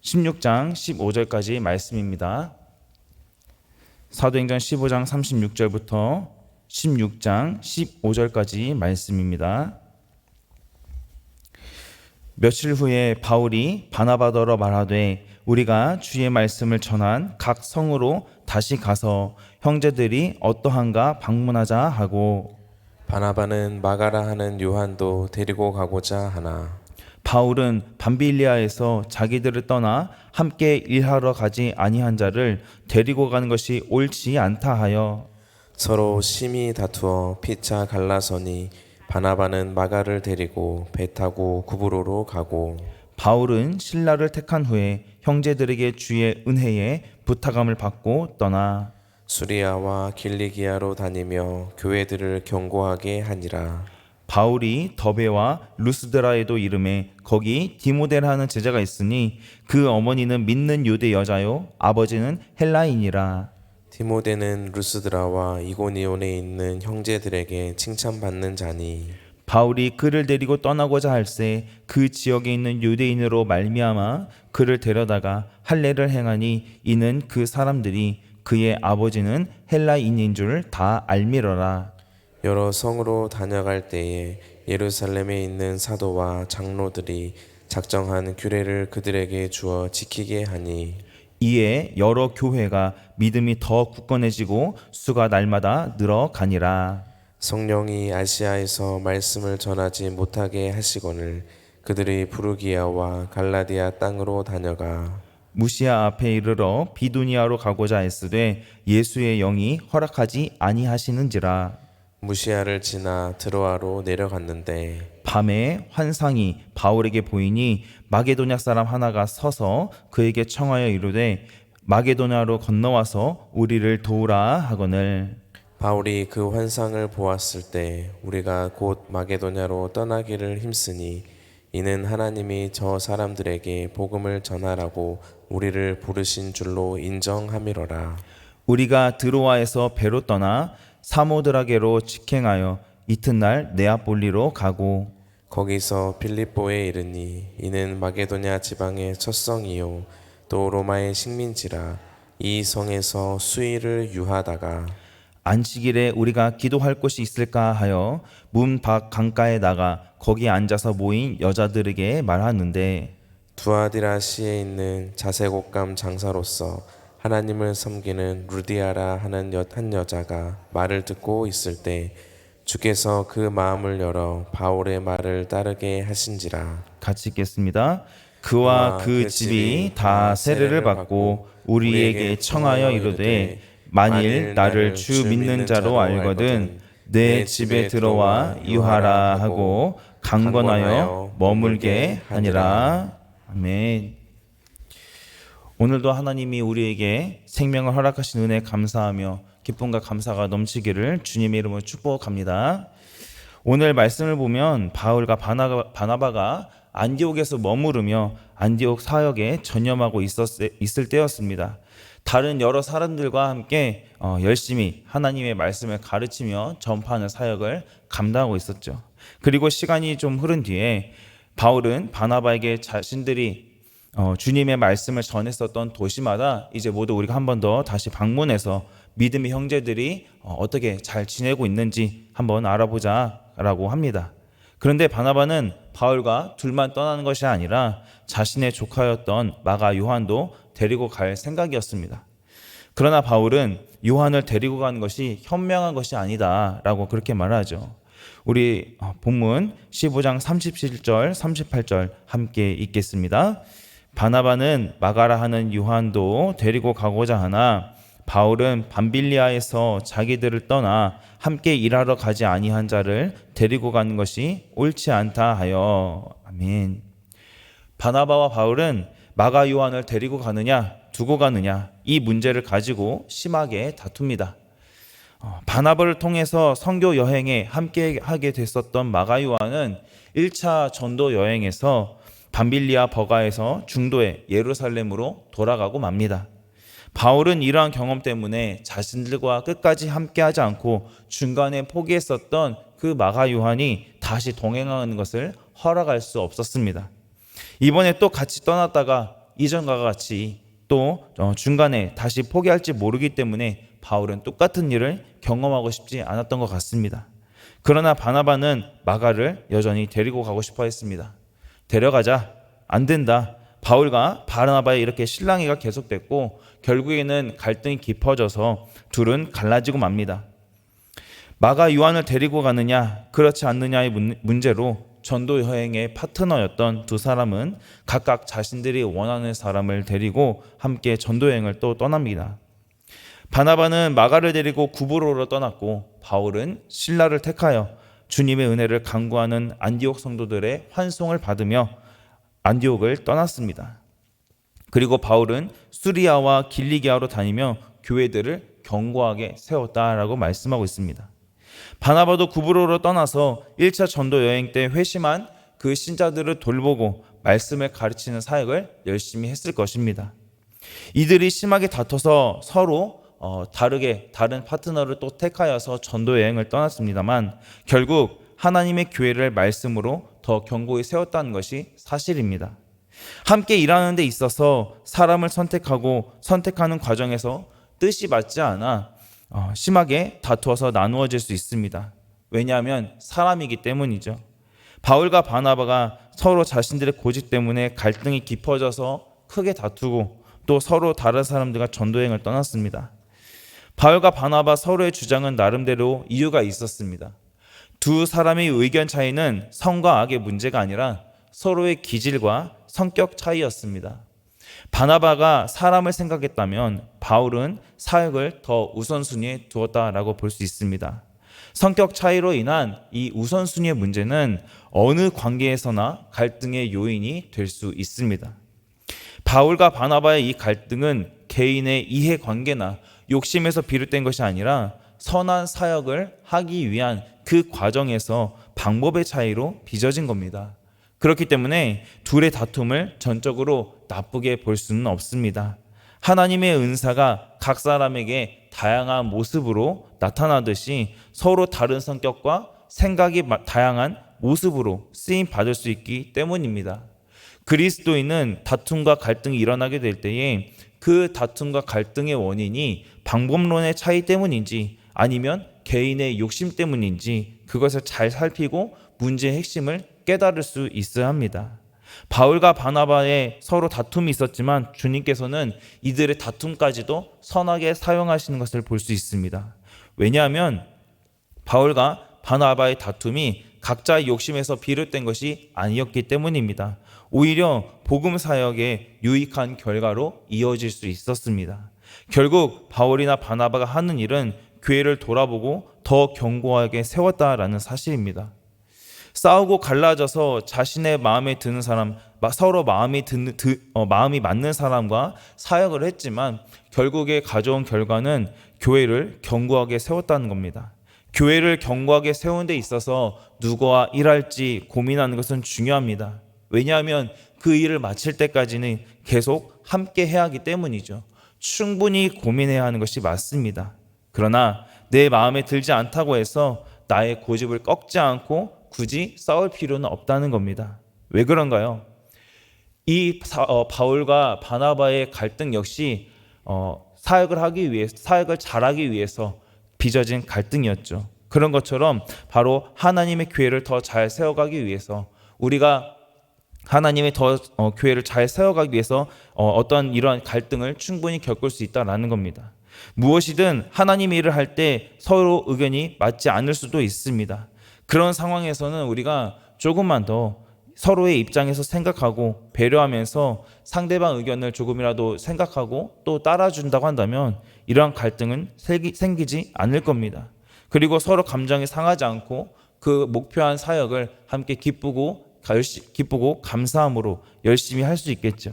16장 15절까지 말씀입니다. 사도행전 15장 36절부터 16장 15절까지 말씀입니다. 며칠 후에 바울이 바나바더러 말하되 우리가 주의 말씀을 전한 각 성으로 다시 가서 형제들이 어떠한가 방문하자 하고, 바나바는 마가라 하는 요한도 데리고 가고자 하나 바울은 밤빌리아에서 자기들을 떠나 함께 일하러 가지 아니한 자를 데리고 가는 것이 옳지 않다 하여 서로 심히 다투어 피차 갈라서니 바나바는 마가를 데리고 배 타고 구브로로 가고, 바울은 신라를 택한 후에 형제들에게 주의 은혜에 부탁함을 받고 떠나 수리아와 길리기아로 다니며 교회들을 경고하게 하니라. 바울이 더베와 루스드라에도 이르매 거기 디모데라는 제자가 있으니 그 어머니는 믿는 유대 여자요 아버지는 헬라인이라. 디모데는 루스드라와 이고니온에 있는 형제들에게 칭찬받는 자니 바울이 그를 데리고 떠나고자 할새 그 지역에 있는 유대인으로 말미암아 그를 데려다가 할례를 행하니 이는 그 사람들이 그의 아버지는 헬라인인 줄 다 알미러라. 여러 성으로 다녀갈 때에 예루살렘에 있는 사도와 장로들이 작정한 규례를 그들에게 주어 지키게 하니 이에 여러 교회가 믿음이 더 굳건해지고 수가 날마다 늘어가니라. 성령이 아시아에서 말씀을 전하지 못하게 하시거늘 그들이 부르기아와 갈라디아 땅으로 다녀가 무시아 앞에 이르러 비두니아로 가고자 했으되 예수의 영이 허락하지 아니하시는지라. 무시아를 지나 드로아로 내려갔는데 밤에 환상이 바울에게 보이니 마게도냐 사람 하나가 서서 그에게 청하여 이르되 마게도냐로 건너와서 우리를 도우라 하거늘 바울이 그 환상을 보았을 때 우리가 곧 마게도냐로 떠나기를 힘쓰니 이는 하나님이 저 사람들에게 복음을 전하라고 우리를 부르신 줄로 인정함이로라. 우리가 드로아에서 배로 떠나 사모드라게로 직행하여 이튿날 네아폴리로 가고 거기서 빌립보에 이르니 이는 마게도냐 지방의 첫 성이요 또 로마의 식민지라. 이 성에서 수일을 유하다가 안식일에 우리가 기도할 곳이 있을까 하여 문 밖 강가에 나가 거기 앉아서 모인 여자들에게 말하는데 두아디라시에 있는 자색옷감 장사로서 하나님을 섬기는 루디아라 하는 한 여자가 말을 듣고 있을 때 주께서 그 마음을 열어 바울의 말을 따르게 하신지라. 같이 읽겠습니다. 그와 그 집이 다 세례를 받고 우리에게 청하여 이르되 만일 나를 주 믿는 자로 알거든 내 집에 들어와 유하라 하고 강권하여 머물게 하니라. 아멘. 오늘도 하나님이 우리에게 생명을 허락하신 은혜 감사하며 기쁨과 감사가 넘치기를 주님의 이름으로 축복합니다. 오늘 말씀을 보면 바울과 바나바가 안디옥에서 머무르며 안디옥 사역에 전념하고 있을 때였습니다. 다른 여러 사람들과 함께 열심히 하나님의 말씀을 가르치며 전파하는 사역을 감당하고 있었죠. 그리고 시간이 좀 흐른 뒤에 바울은 바나바에게 자신들이 주님의 말씀을 전했었던 도시마다 이제 모두 우리가 한 번 더 다시 방문해서 믿음의 형제들이 어떻게 잘 지내고 있는지 한번 알아보자라고 합니다. 그런데 바나바는 바울과 둘만 떠나는 것이 아니라 자신의 조카였던 마가 요한도 데리고 갈 생각이었습니다. 그러나 바울은 요한을 데리고 가는 것이 현명한 것이 아니다라고 그렇게 말하죠. 우리 본문 15장 37절 38절 함께 읽겠습니다. 바나바는 마가라 하는 요한도 데리고 가고자 하나 바울은 밤빌리아에서 자기들을 떠나 함께 일하러 가지 아니한 자를 데리고 가는 것이 옳지 않다 하여. 아멘. 바나바와 바울은 마가 요한을 데리고 가느냐 두고 가느냐 이 문제를 가지고 심하게 다툽니다. 바나바를 통해서 선교 여행에 함께 하게 됐었던 마가 요한은 1차 전도 여행에서 밤빌리아 버가에서 중도에 예루살렘으로 돌아가고 맙니다. 바울은 이러한 경험 때문에 자신들과 끝까지 함께하지 않고 중간에 포기했었던 그 마가 요한이 다시 동행하는 것을 허락할 수 없었습니다. 이번에 또 같이 떠났다가 이전과 같이 또 중간에 다시 포기할지 모르기 때문에 바울은 똑같은 일을 경험하고 싶지 않았던 것 같습니다. 그러나 바나바는 마가를 여전히 데리고 가고 싶어 했습니다. 데려가자. 안 된다. 바울과 바나바의 이렇게 실랑이가 계속됐고 결국에는 갈등이 깊어져서 둘은 갈라지고 맙니다. 마가 요한을 데리고 가느냐 그렇지 않느냐의 문제로 전도 여행의 파트너였던 두 사람은 각각 자신들이 원하는 사람을 데리고 함께 전도 여행을 또 떠납니다. 바나바는 마가를 데리고 구브로로 떠났고 바울은 실라를 택하여 주님의 은혜를 간구하는 안디옥 성도들의 환송을 받으며 안디옥을 떠났습니다. 그리고 바울은 수리아와 길리기아로 다니며 교회들을 견고하게 세웠다라고 말씀하고 있습니다. 바나바도 구브로로 떠나서 1차 전도 여행 때 회심한 그 신자들을 돌보고 말씀을 가르치는 사역을 열심히 했을 것입니다. 이들이 심하게 다퉈서 서로 다른 파트너를 또 택하여서 전도 여행을 떠났습니다만 결국 하나님의 교회를 말씀으로 더 견고히 세웠다는 것이 사실입니다. 함께 일하는 데 있어서 사람을 선택하고 선택하는 과정에서 뜻이 맞지 않아 심하게 다투어서 나누어질 수 있습니다. 왜냐하면 사람이기 때문이죠. 바울과 바나바가 서로 자신들의 고집 때문에 갈등이 깊어져서 크게 다투고 또 서로 다른 사람들과 전도여행을 떠났습니다. 바울과 바나바 서로의 주장은 나름대로 이유가 있었습니다. 두 사람의 의견 차이는 선과 악의 문제가 아니라 서로의 기질과 성격 차이였습니다. 바나바가 사람을 생각했다면 바울은 사역을 더 우선순위에 두었다라고 볼 수 있습니다. 성격 차이로 인한 이 우선순위의 문제는 어느 관계에서나 갈등의 요인이 될 수 있습니다. 바울과 바나바의 이 갈등은 개인의 이해관계나 욕심에서 비롯된 것이 아니라 선한 사역을 하기 위한 그 과정에서 방법의 차이로 빚어진 겁니다. 그렇기 때문에 둘의 다툼을 전적으로 나쁘게 볼 수는 없습니다. 하나님의 은사가 각 사람에게 다양한 모습으로 나타나듯이 서로 다른 성격과 생각이 다양한 모습으로 쓰임 받을 수 있기 때문입니다. 그리스도인은 다툼과 갈등이 일어나게 될 때에 그 다툼과 갈등의 원인이 방법론의 차이 때문인지 아니면 개인의 욕심 때문인지 그것을 잘 살피고 문제의 핵심을 깨달을 수 있어야 합니다. 바울과 바나바의 서로 다툼이 있었지만 주님께서는 이들의 다툼까지도 선하게 사용하시는 것을 볼 수 있습니다. 왜냐하면 바울과 바나바의 다툼이 각자의 욕심에서 비롯된 것이 아니었기 때문입니다. 오히려 복음 사역에 유익한 결과로 이어질 수 있었습니다. 결국 바울이나 바나바가 하는 일은 교회를 돌아보고 더 견고하게 세웠다라는 사실입니다. 싸우고 갈라져서 자신의 마음에 드는 사람, 서로 마음이 맞는 사람과 사역을 했지만 결국에 가져온 결과는 교회를 견고하게 세웠다는 겁니다. 교회를 견고하게 세우는 데 있어서 누구와 일할지 고민하는 것은 중요합니다. 왜냐하면 그 일을 마칠 때까지는 계속 함께 해야 하기 때문이죠. 충분히 고민해야 하는 것이 맞습니다. 그러나 내 마음에 들지 않다고 해서 나의 고집을 꺾지 않고 굳이 싸울 필요는 없다는 겁니다. 왜 그런가요? 이 바울과 바나바의 갈등 역시 사역을 잘하기 위해서 빚어진 갈등이었죠. 그런 것처럼 바로 하나님의 교회를 더 잘 세워가기 위해서 우리가 하나님의 교회를 잘 세워가기 위해서 어떤 이러한 갈등을 충분히 겪을 수 있다라는 겁니다. 무엇이든 하나님의 일을 할 때 서로 의견이 맞지 않을 수도 있습니다. 그런 상황에서는 우리가 조금만 더 서로의 입장에서 생각하고 배려하면서 상대방 의견을 조금이라도 생각하고 또 따라준다고 한다면 이러한 갈등은 생기지 않을 겁니다. 그리고 서로 감정이 상하지 않고 그 목표한 사역을 함께 기쁘고 감사함으로 열심히 할 수 있겠죠.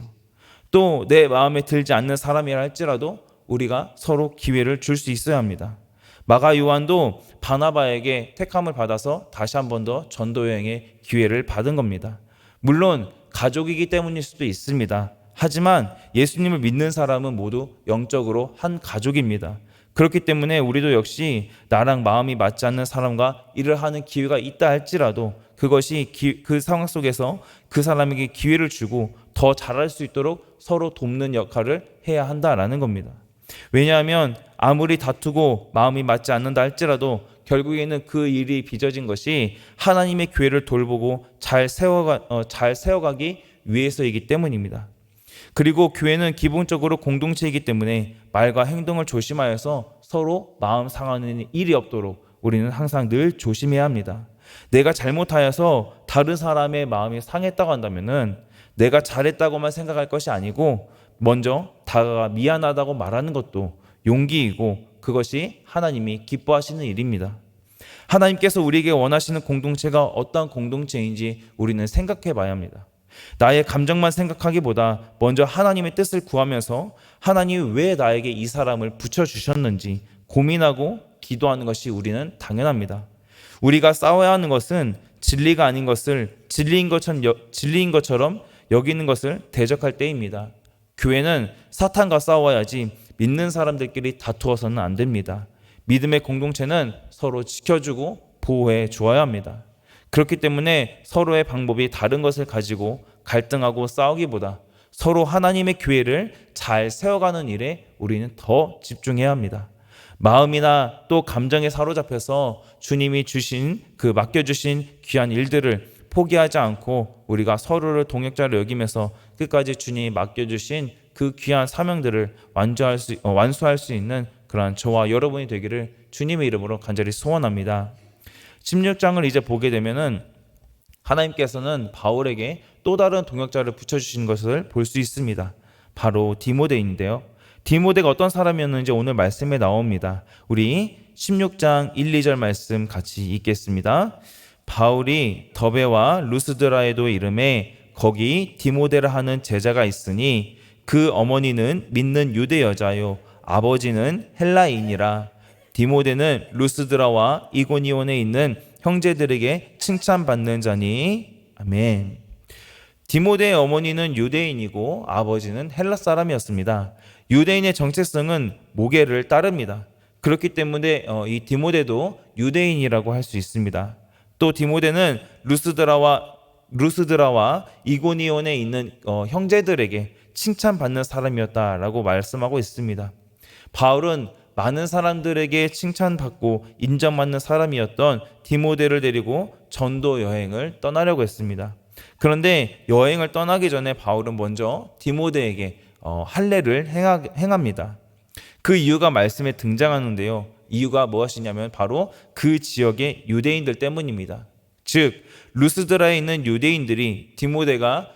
또 내 마음에 들지 않는 사람이라 할지라도 우리가 서로 기회를 줄 수 있어야 합니다. 마가 요한도 바나바에게 택함을 받아서 다시 한 번 더 전도 여행의 기회를 받은 겁니다. 물론 가족이기 때문일 수도 있습니다. 하지만 예수님을 믿는 사람은 모두 영적으로 한 가족입니다. 그렇기 때문에 우리도 역시 나랑 마음이 맞지 않는 사람과 일을 하는 기회가 있다 할지라도 그것이 그 상황 속에서 그 사람에게 기회를 주고 더 잘할 수 있도록 서로 돕는 역할을 해야 한다라는 겁니다. 왜냐하면 아무리 다투고 마음이 맞지 않는다 할지라도 결국에는 그 일이 빚어진 것이 하나님의 교회를 돌보고 잘 세워가기 위해서이기 때문입니다. 그리고 교회는 기본적으로 공동체이기 때문에 말과 행동을 조심하여서 서로 마음 상하는 일이 없도록 우리는 항상 늘 조심해야 합니다. 내가 잘못하여서 다른 사람의 마음이 상했다고 한다면은 내가 잘했다고만 생각할 것이 아니고 먼저 다가가 미안하다고 말하는 것도 용기이고 그것이 하나님이 기뻐하시는 일입니다. 하나님께서 우리에게 원하시는 공동체가 어떤 공동체인지 우리는 생각해 봐야 합니다. 나의 감정만 생각하기보다 먼저 하나님의 뜻을 구하면서 하나님이 왜 나에게 이 사람을 붙여주셨는지 고민하고 기도하는 것이 우리는 당연합니다. 우리가 싸워야 하는 것은 진리가 아닌 것을 진리인 것처럼 여기는 것을 대적할 때입니다. 교회는 사탄과 싸워야지 믿는 사람들끼리 다투어서는 안 됩니다. 믿음의 공동체는 서로 지켜주고 보호해 주어야 합니다. 그렇기 때문에 서로의 방법이 다른 것을 가지고 갈등하고 싸우기보다 서로 하나님의 교회를 잘 세워가는 일에 우리는 더 집중해야 합니다. 마음이나 또 감정에 사로잡혀서 주님이 맡겨주신 귀한 일들을 포기하지 않고 우리가 서로를 동역자로 여기면서 끝까지 주님이 맡겨주신 그 귀한 사명들을 완수할 수 있는 그러한 저와 여러분이 되기를 주님의 이름으로 간절히 소원합니다. 16장을 이제 보게 되면은 하나님께서는 바울에게 또 다른 동역자를 붙여주신 것을 볼 수 있습니다. 바로 디모데인데요. 디모데가 어떤 사람이었는지 오늘 말씀에 나옵니다. 우리 16장 1, 2절 말씀 같이 읽겠습니다. 바울이 더베와 루스드라에도 이름에 거기 디모데라 하는 제자가 있으니 그 어머니는 믿는 유대 여자요 아버지는 헬라인이라. 디모데는 루스드라와 이고니온에 있는 형제들에게 칭찬받는 자니. 아멘. 디모데의 어머니는 유대인이고 아버지는 헬라 사람이었습니다. 유대인의 정체성은 모계를 따릅니다. 그렇기 때문에 이 디모데도 유대인이라고 할 수 있습니다. 또 디모데는 루스드라와 이고니온에 있는 형제들에게 칭찬받는 사람이었다라고 말씀하고 있습니다. 바울은 많은 사람들에게 칭찬받고 인정받는 사람이었던 디모데를 데리고 전도 여행을 떠나려고 했습니다. 그런데 여행을 떠나기 전에 바울은 먼저 디모데에게 할례를 행합니다. 그 이유가 말씀에 등장하는데요. 이유가 무엇이냐면 바로 그 지역의 유대인들 때문입니다. 즉 루스드라에 있는 유대인들이 디모데가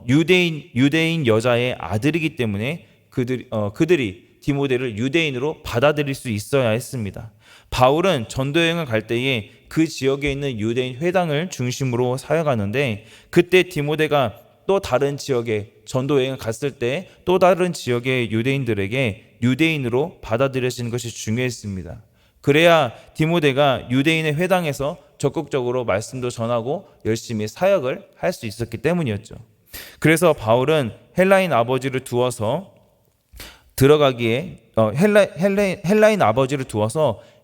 유대인 여자의 아들이기 때문에 그들이 디모데를 유대인으로 받아들일 수 있어야 했습니다. 바울은 전도여행을 갈 때에 그 지역에 있는 유대인 회당을 중심으로 사역하는데 그때 디모데가 또 다른 지역에 전도여행을 갔을 때 또 다른 지역의 유대인들에게 유대인으로 받아들여지는 것이 중요했습니다. 그래야 디모데가 유대인의 회당에서 적극적으로 말씀도 전하고 열심히 사역을 할 수 있었기 때문이었죠. 그래서 바울은 헬라인 아버지를 두어서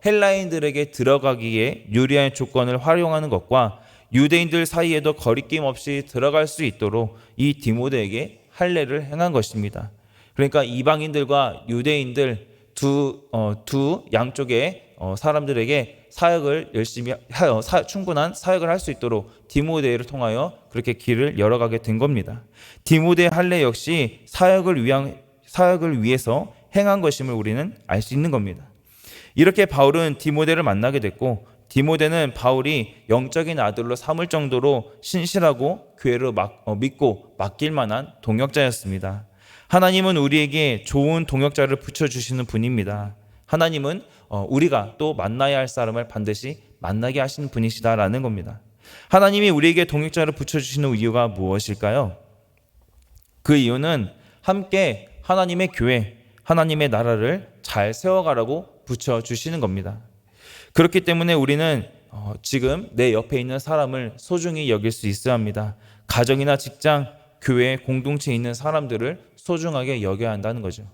헬라인들에게 들어가기에 유리한 조건을 활용하는 것과 유대인들 사이에도 거리낌 없이 들어갈 수 있도록 이 디모데에게 할례를 행한 것입니다. 그러니까 이방인들과 유대인들 두 양쪽의 사람들에게 사역을 열심히 하여 충분한 사역을 할 수 있도록 디모데를 통하여 그렇게 길을 열어가게 된 겁니다. 디모데 할례 역시 사역을 위해서 행한 것임을 우리는 알 수 있는 겁니다. 이렇게 바울은 디모데를 만나게 됐고 디모데는 바울이 영적인 아들로 삼을 정도로 신실하고 교회를 믿고 맡길 만한 동역자였습니다. 하나님은 우리에게 좋은 동역자를 붙여주시는 분입니다. 하나님은 우리가 또 만나야 할 사람을 반드시 만나게 하시는 분이시다라는 겁니다. 하나님이 우리에게 동역자를 붙여주시는 이유가 무엇일까요? 그 이유는 함께 하나님의 교회, 하나님의 나라를 잘 세워가라고 붙여주시는 겁니다. 그렇기 때문에 우리는 지금 내 옆에 있는 사람을 소중히 여길 수 있어야 합니다. 가정이나 직장, 교회, 공동체에 있는 사람들을 소중하게 여겨야 한다는 거죠.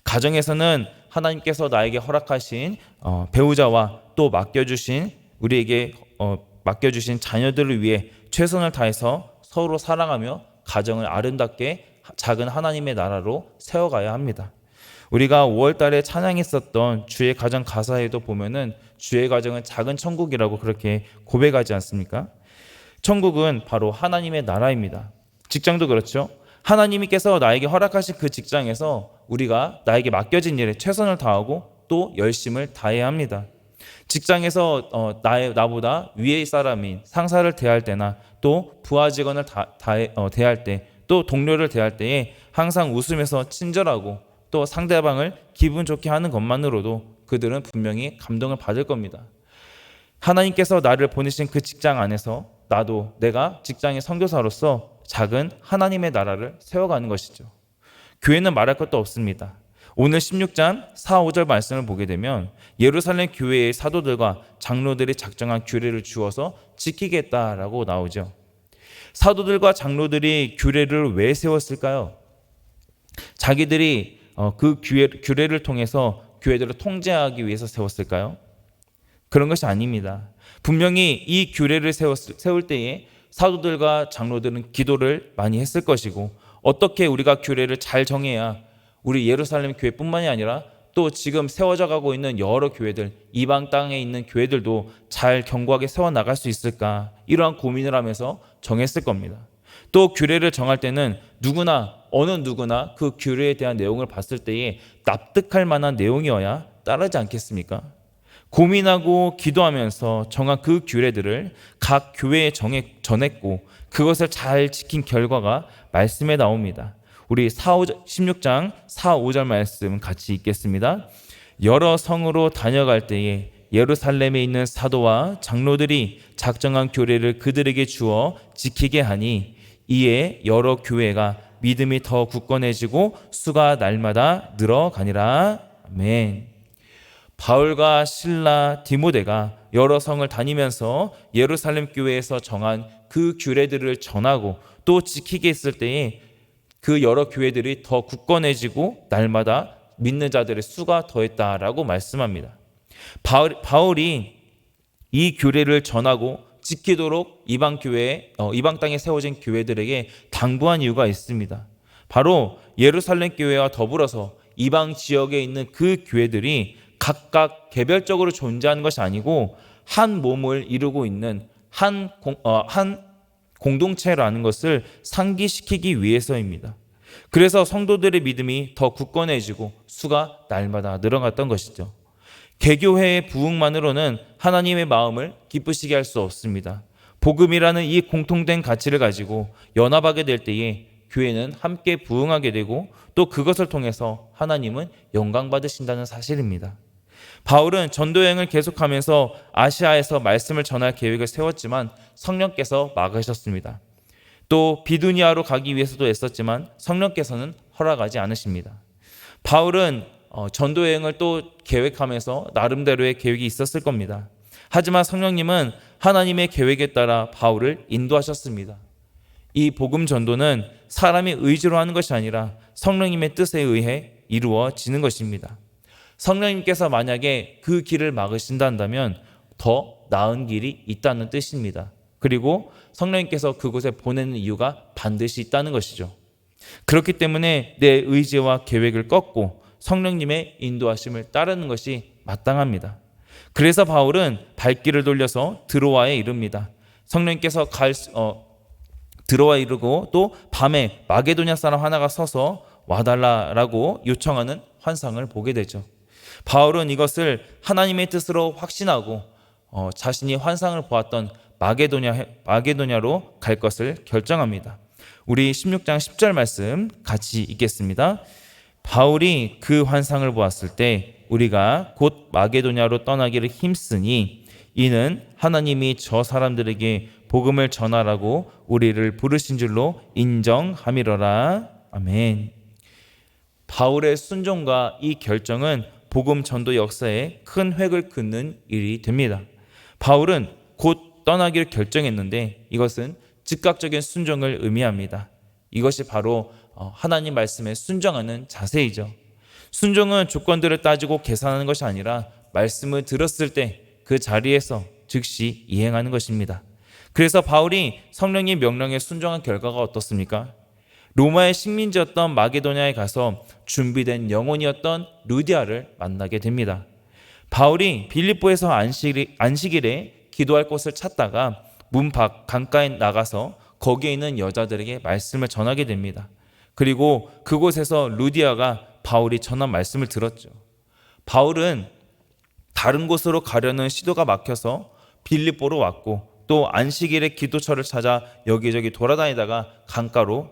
가정에서는 하나님께서 나에게 허락하신 배우자와 또 우리에게 맡겨주신 자녀들을 위해 최선을 다해서 서로 사랑하며 가정을 아름답게 작은 하나님의 나라로 세워가야 합니다. 우리가 5월 달에 찬양했었던 주의 가정 가사에도 보면은 주의 가정은 작은 천국이라고 그렇게 고백하지 않습니까? 천국은 바로 하나님의 나라입니다. 직장도 그렇죠. 하나님께서 나에게 허락하신 그 직장에서 우리가 나에게 맡겨진 일에 최선을 다하고 또 열심을 다해야 합니다. 직장에서 나보다 위의 사람인 상사를 대할 때나 또 부하 직원을 대할 때, 또 동료를 대할 때에 항상 웃으면서 친절하고 또 상대방을 기분 좋게 하는 것만으로도 그들은 분명히 감동을 받을 겁니다. 하나님께서 나를 보내신 그 직장 안에서 나도 내가 직장의 선교사로서 작은 하나님의 나라를 세워가는 것이죠. 교회는 말할 것도 없습니다. 오늘 16장 4, 5절 말씀을 보게 되면 예루살렘 교회의 사도들과 장로들이 작정한 규례를 주어서 지키겠다라고 나오죠. 사도들과 장로들이 규례를 왜 세웠을까요? 자기들이 그 규례를 통해서 교회들을 통제하기 위해서 세웠을까요? 그런 것이 아닙니다. 분명히 이 규례를 세울 때에 사도들과 장로들은 기도를 많이 했을 것이고, 어떻게 우리가 규례를 잘 정해야 우리 예루살렘 교회뿐만이 아니라 또 지금 세워져 가고 있는 여러 교회들, 이방 땅에 있는 교회들도 잘 견고하게 세워나갈 수 있을까, 이러한 고민을 하면서 정했을 겁니다. 또 규례를 정할 때는 어느 누구나 그 규례에 대한 내용을 봤을 때에 납득할 만한 내용이어야 따르지 않겠습니까? 고민하고 기도하면서 정한 그 규례들을 각 교회에 전했고 그것을 잘 지킨 결과가 말씀에 나옵니다. 우리 16장 4, 5절 말씀 같이 읽겠습니다. 여러 성으로 다녀갈 때에 예루살렘에 있는 사도와 장로들이 작정한 규례를 그들에게 주어 지키게 하니 이에 여러 교회가 믿음이 더 굳건해지고 수가 날마다 늘어가니라. 아멘. 바울과 실라, 디모데가 여러 성을 다니면서 예루살렘 교회에서 정한 그 규례들을 전하고 또 지키게 했을 때에 그 여러 교회들이 더 굳건해지고 날마다 믿는 자들의 수가 더했다라고 말씀합니다. 바울이 이 규례를 전하고 지키도록 이방 땅에 세워진 교회들에게 당부한 이유가 있습니다. 바로 예루살렘 교회와 더불어서 이방 지역에 있는 그 교회들이 각각 개별적으로 존재하는 것이 아니고 한 몸을 이루고 있는 한 공동체라는 것을 상기시키기 위해서입니다. 그래서 성도들의 믿음이 더 굳건해지고 수가 날마다 늘어갔던 것이죠. 개교회의 부흥만으로는 하나님의 마음을 기쁘시게 할 수 없습니다. 복음이라는 이 공통된 가치를 가지고 연합하게 될 때에 교회는 함께 부흥하게 되고 또 그것을 통해서 하나님은 영광 받으신다는 사실입니다. 바울은 전도여행을 계속하면서 아시아에서 말씀을 전할 계획을 세웠지만 성령께서 막으셨습니다. 또 비두니아로 가기 위해서도 애썼지만 성령께서는 허락하지 않으십니다. 바울은 전도여행을 또 계획하면서 나름대로의 계획이 있었을 겁니다. 하지만 성령님은 하나님의 계획에 따라 바울을 인도하셨습니다. 이 복음 전도는 사람의 의지로 하는 것이 아니라 성령님의 뜻에 의해 이루어지는 것입니다. 성령님께서 만약에 그 길을 막으신다 한다면 더 나은 길이 있다는 뜻입니다. 그리고 성령님께서 그곳에 보내는 이유가 반드시 있다는 것이죠. 그렇기 때문에 내 의지와 계획을 꺾고 성령님의 인도하심을 따르는 것이 마땅합니다. 그래서 바울은 발길을 돌려서 드로아에 이릅니다. 성령님께서 드로아에 이르고 또 밤에 마게도냐 사람 하나가 서서 와달라라고 요청하는 환상을 보게 되죠. 바울은 이것을 하나님의 뜻으로 확신하고 자신이 환상을 보았던 마게도냐로 갈 것을 결정합니다. 우리 16장 10절 말씀 같이 읽겠습니다. 바울이 그 환상을 보았을 때 우리가 곧 마게도냐로 떠나기를 힘쓰니 이는 하나님이 저 사람들에게 복음을 전하라고 우리를 부르신 줄로 인정함이러라. 아멘. 바울의 순종과 이 결정은 복음 전도 역사에 큰 획을 긋는 일이 됩니다. 바울은 곧 떠나기를 결정했는데 이것은 즉각적인 순종을 의미합니다. 이것이 바로 하나님 말씀에 순종하는 자세이죠. 순종은 조건들을 따지고 계산하는 것이 아니라 말씀을 들었을 때 그 자리에서 즉시 이행하는 것입니다. 그래서 바울이 성령의 명령에 순종한 결과가 어떻습니까? 로마의 식민지였던 마게도냐에 가서 준비된 영혼이었던 루디아를 만나게 됩니다. 바울이 빌립보에서 안식일에 기도할 곳을 찾다가 문 밖 강가에 나가서 거기에 있는 여자들에게 말씀을 전하게 됩니다. 그리고 그곳에서 루디아가 바울이 전한 말씀을 들었죠. 바울은 다른 곳으로 가려는 시도가 막혀서 빌립보로 왔고 또 안식일에 기도처를 찾아 여기저기 돌아다니다가 강가로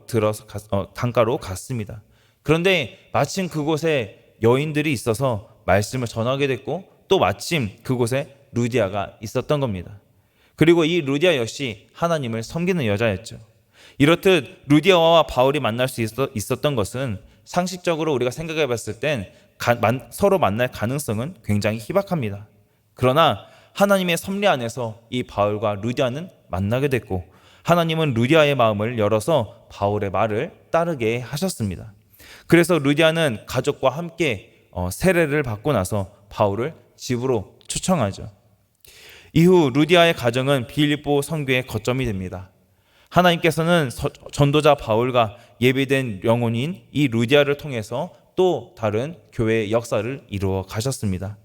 갔습니다. 그런데 마침 그곳에 여인들이 있어서 말씀을 전하게 됐고 또 마침 그곳에 루디아가 있었던 겁니다. 그리고 이 루디아 역시 하나님을 섬기는 여자였죠. 이렇듯 루디아와 바울이 만날 수 있었던 것은 상식적으로 우리가 생각해 봤을 땐 서로 만날 가능성은 굉장히 희박합니다. 그러나 하나님의 섭리 안에서 이 바울과 루디아는 만나게 됐고 하나님은 루디아의 마음을 열어서 바울의 말을 따르게 하셨습니다. 그래서 루디아는 가족과 함께 세례를 받고 나서 바울을 집으로 초청하죠. 이후 루디아의 가정은 빌립보 선교의 거점이 됩니다. 하나님께서는 전도자 바울과 예비된 영혼인 이 루디아를 통해서 또 다른 교회의 역사를 이루어 가셨습니다.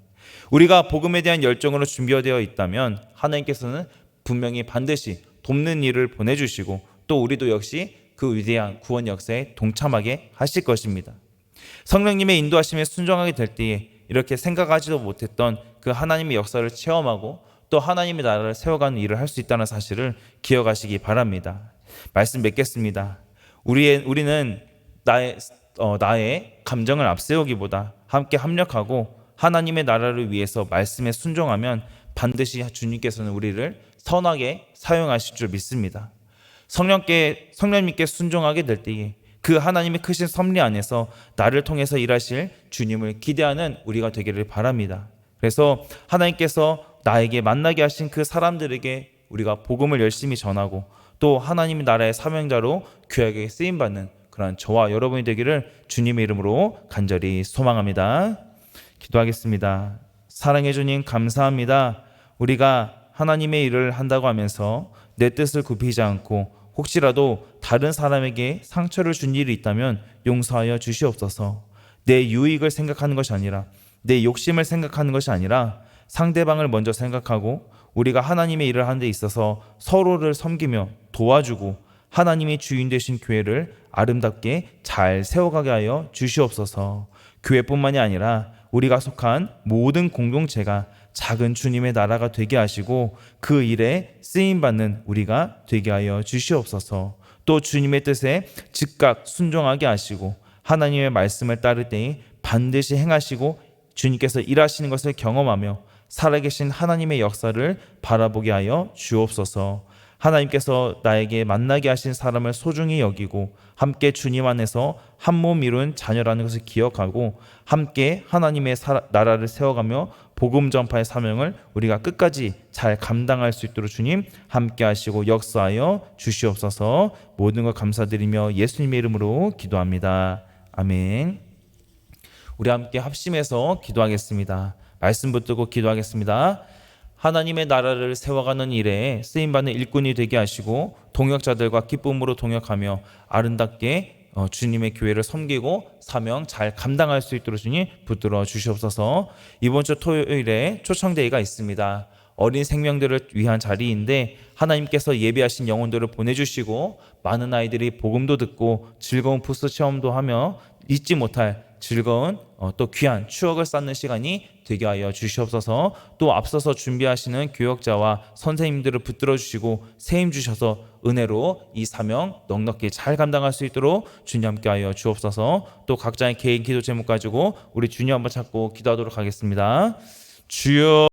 우리가 복음에 대한 열정으로 준비되어 있다면 하나님께서는 분명히 반드시 돕는 일을 보내주시고 또 우리도 역시 그 위대한 구원 역사에 동참하게 하실 것입니다. 성령님의 인도하심에 순종하게 될 때에 이렇게 생각하지도 못했던 그 하나님의 역사를 체험하고 또 하나님의 나라를 세워가는 일을 할 수 있다는 사실을 기억하시기 바랍니다. 말씀 맺겠습니다. 우리는 나의 감정을 앞세우기보다 함께 합력하고 하나님의 나라를 위해서 말씀에 순종하면 반드시 주님께서는 우리를 선하게 사용하실 줄 믿습니다. 성령님께 순종하게 될 때에 그 하나님의 크신 섭리 안에서 나를 통해서 일하실 주님을 기대하는 우리가 되기를 바랍니다. 그래서 하나님께서 나에게 만나게 하신 그 사람들에게 우리가 복음을 열심히 전하고 또 하나님의 나라의 사명자로 귀하게 쓰임받는 그런 저와 여러분이 되기를 주님의 이름으로 간절히 소망합니다. 기도하겠습니다. 사랑해 주님 감사합니다. 우리가 하나님의 일을 한다고 하면서 내 뜻을 굽히지 않고 혹시라도 다른 사람에게 상처를 준 일이 있다면 용서하여 주시옵소서. 내 유익을 생각하는 것이 아니라 내 욕심을 생각하는 것이 아니라 상대방을 먼저 생각하고 우리가 하나님의 일을 하는 데 있어서 서로를 섬기며 도와주고 하나님이 주인 되신 교회를 아름답게 잘 세워가게 하여 주시옵소서. 교회뿐만이 아니라 우리가 속한 모든 공동체가 작은 주님의 나라가 되게 하시고 그 일에 쓰임받는 우리가 되게 하여 주시옵소서. 또 주님의 뜻에 즉각 순종하게 하시고 하나님의 말씀을 따를 때에 반드시 행하시고 주님께서 일하시는 것을 경험하며 살아계신 하나님의 역사를 바라보게 하여 주옵소서. 하나님께서 나에게 만나게 하신 사람을 소중히 여기고 함께 주님 안에서 한 몸 이룬 자녀라는 것을 기억하고 함께 하나님의 나라를 세워가며 복음 전파의 사명을 우리가 끝까지 잘 감당할 수 있도록 주님 함께 하시고 역사하여 주시옵소서. 모든 것 감사드리며 예수님의 이름으로 기도합니다. 아멘. 우리 함께 합심해서 기도하겠습니다. 말씀 붙들고 기도하겠습니다. 하나님의 나라를 세워가는 일에 쓰임받는 일꾼이 되게 하시고 동역자들과 기쁨으로 동역하며 아름답게 주님의 교회를 섬기고 사명 잘 감당할 수 있도록 주님 붙들어 주시옵소서. 이번 주 토요일에 초청데이가 있습니다. 어린 생명들을 위한 자리인데 하나님께서 예비하신 영혼들을 보내주시고 많은 아이들이 복음도 듣고 즐거운 부스 체험도 하며 잊지 못할 즐거운 또 귀한 추억을 쌓는 시간이 되게 하여 주시옵소서. 또 앞서서 준비하시는 교역자와 선생님들을 붙들어 주시고 세임 주셔서 은혜로 이 사명 넉넉히 잘 감당할 수 있도록 주님 함께 하여 주옵소서. 또 각자의 개인 기도 제목 가지고 우리 주님 한번 찾고 기도하도록 하겠습니다. 주여